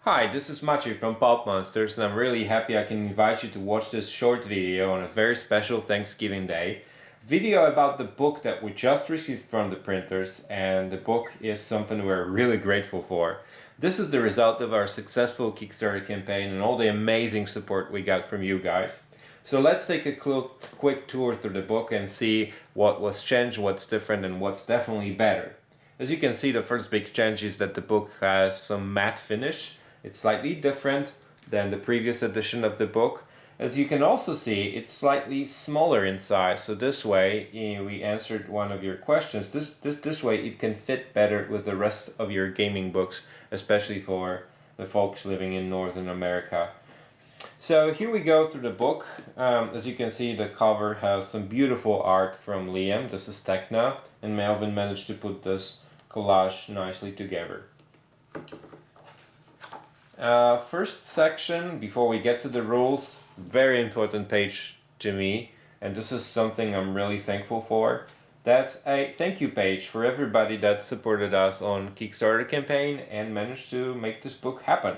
Hi, this is Maciej from Pulp Monsters, and I'm really happy I can invite you to watch this short video on a very special Thanksgiving Day. Video about the book that we just received from the printers, and the book is something we're really grateful for. This is the result of our successful Kickstarter campaign and all the amazing support we got from you guys. So let's take a quick tour through the book and see what was changed, what's different, and what's definitely better. As you can see, the first big change is that the book has some matte finish. It's slightly different than the previous edition of the book. As you can also see, it's slightly smaller in size, so this way we answered one of your questions. This way it can fit better with the rest of your gaming books, especially for the folks living in Northern America. So here we go through the book. As you can see, the cover has some beautiful art from Liam. This is Tekna, and Melvin managed to put this collage nicely together. First section, before we get to the rules, very important page to me, and this is something I'm really thankful for. That's a thank you page for everybody that supported us on Kickstarter campaign and managed to make this book happen.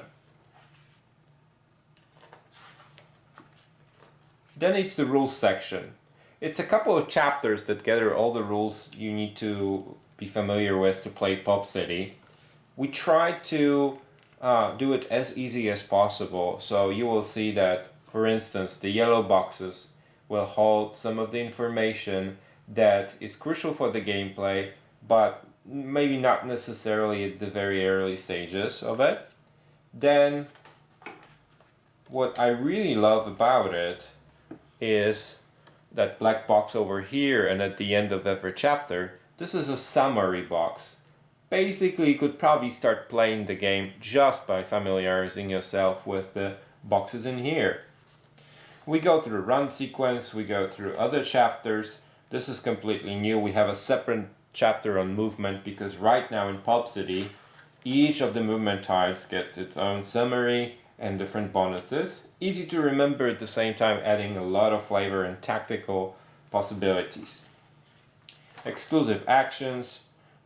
Then it's the rules section. It's a couple of chapters that gather all the rules you need to be familiar with to play Pulp City. We tried to do it as easy as possible, so you will see that, for instance, the yellow boxes will hold some of the information that is crucial for the gameplay, but maybe not necessarily at the very early stages of it. Then what I really love about it is that black box over here, and at the end of every chapter, this is a summary box. Basically, you could probably start playing the game just by familiarizing yourself with the boxes in here. We go through run sequence, we go through other chapters. This is completely new. We have a separate chapter on movement because right now in Pulp City, each of the movement types gets its own summary and different bonuses. Easy to remember, at the same time adding a lot of flavor and tactical possibilities. Exclusive actions.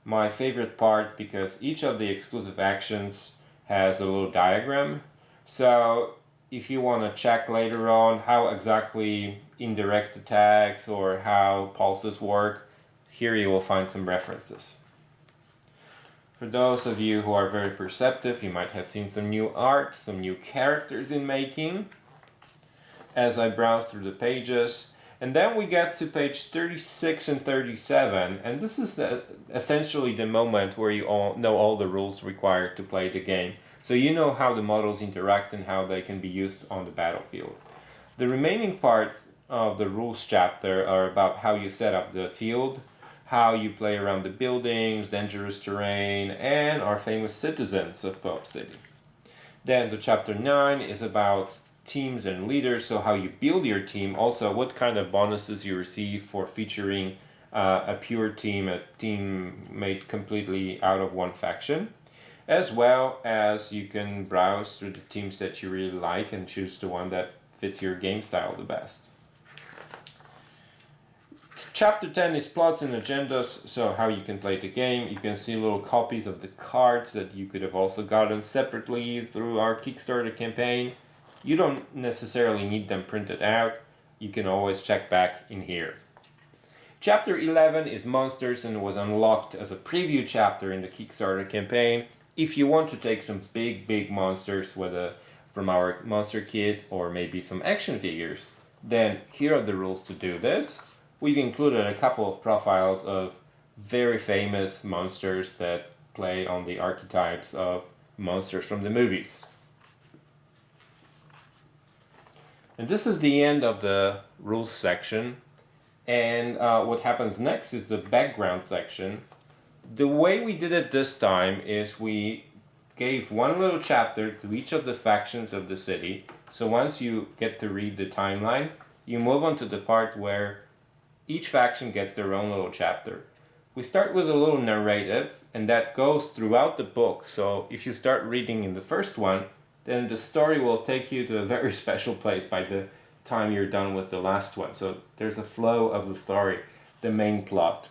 My favorite part, because each of the exclusive actions has a little diagram. So if you want to check later on how exactly indirect attacks or how pulses work, here you will find some references. For those of you who are very perceptive, you might have seen some new art, some new characters in making as I browse through the pages. And then we get to page 36 and 37, and this is essentially the moment where you all know all the rules required to play the game. So you know how the models interact and how they can be used on the battlefield. The remaining parts of the rules chapter are about how you set up the field, how you play around the buildings, dangerous terrain, and our famous citizens of Pulp City. Then the chapter 9 is about teams and leaders, so how you build your team, also what kind of bonuses you receive for featuring a pure team, a team made completely out of one faction, as well as you can browse through the teams that you really like and choose the one that fits your game style the best. Chapter 10 is plots and agendas, so how you can play the game. You can see little copies of the cards that you could have also gotten separately through our Kickstarter campaign. You don't necessarily need them printed out. You can always check back in here. Chapter 11 is monsters and was unlocked as a preview chapter in the Kickstarter campaign. If you want to take some big monsters, whether from our monster kit or maybe some action figures, then here are the rules to do this. We've included a couple of profiles of very famous monsters that play on the archetypes of monsters from the movies. And this is the end of the rules section, and what happens next is the background section. The way we did it this time is we gave one little chapter to each of the factions of the city, so once you get to read the timeline, you move on to the part where each faction gets their own little chapter. We start with a little narrative, and that goes throughout the book, so if you start reading in the first one, then the story will take you to a very special place by the time you're done with the last one. So there's a flow of the story, the main plot.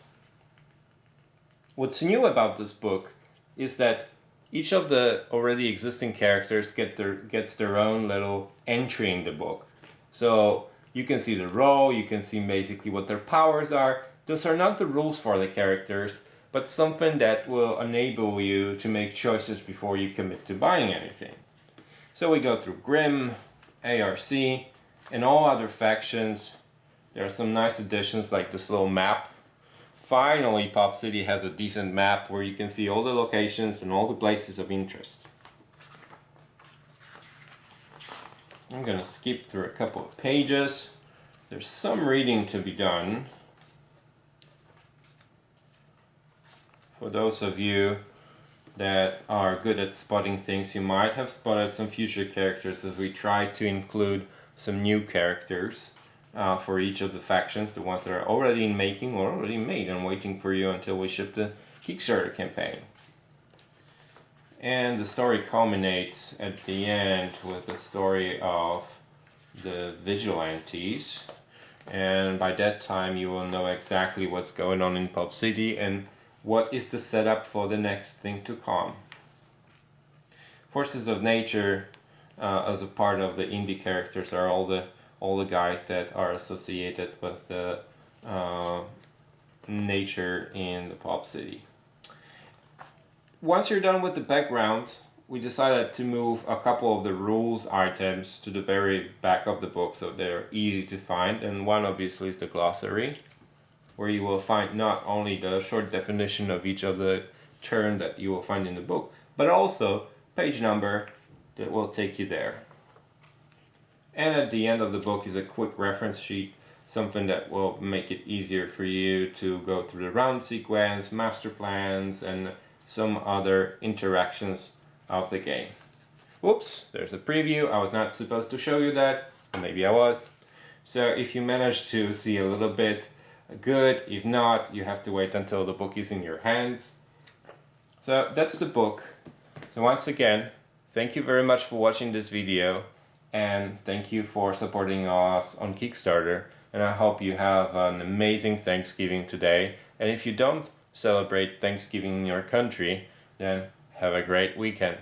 What's new about this book is that each of the already existing characters gets their own little entry in the book. So you can see the role, you can see basically what their powers are. Those are not the rules for the characters, but something that will enable you to make choices before you commit to buying anything. So we go through Grimm, ARC, and all other factions. There are some nice additions like this little map. Finally, Pop City has a decent map where you can see all the locations and all the places of interest. I'm gonna skip through a couple of pages. There's some reading to be done. For those of you that are good at spotting things, you might have spotted some future characters as we try to include some new characters for each of the factions, the ones that are already in making or already made and waiting for you until we ship the Kickstarter campaign. And the story culminates at the end with the story of the vigilantes, and by that time you will know exactly what's going on in Pulp City and what is the setup for the next thing to come. Forces of Nature, as a part of the indie characters, are all the guys that are associated with the nature in the Pulp City. Once you're done with the background, we decided to move a couple of the rules items to the very back of the book so they're easy to find, and one obviously is the glossary, where you will find not only the short definition of each of the term that you will find in the book, but also page number that will take you there. And at the end of the book is a quick reference sheet, something that will make it easier for you to go through the round sequence, master plans, and some other interactions of the game. Whoops, there's a preview. I was not supposed to show you that, maybe I was. So if you manage to see a little bit, good. If not, you have to wait until the book is in your hands. So that's the book. So once again, thank you very much for watching this video, and thank you for supporting us on Kickstarter, and I hope you have an amazing Thanksgiving today. And if you don't celebrate Thanksgiving in your country, then have a great weekend.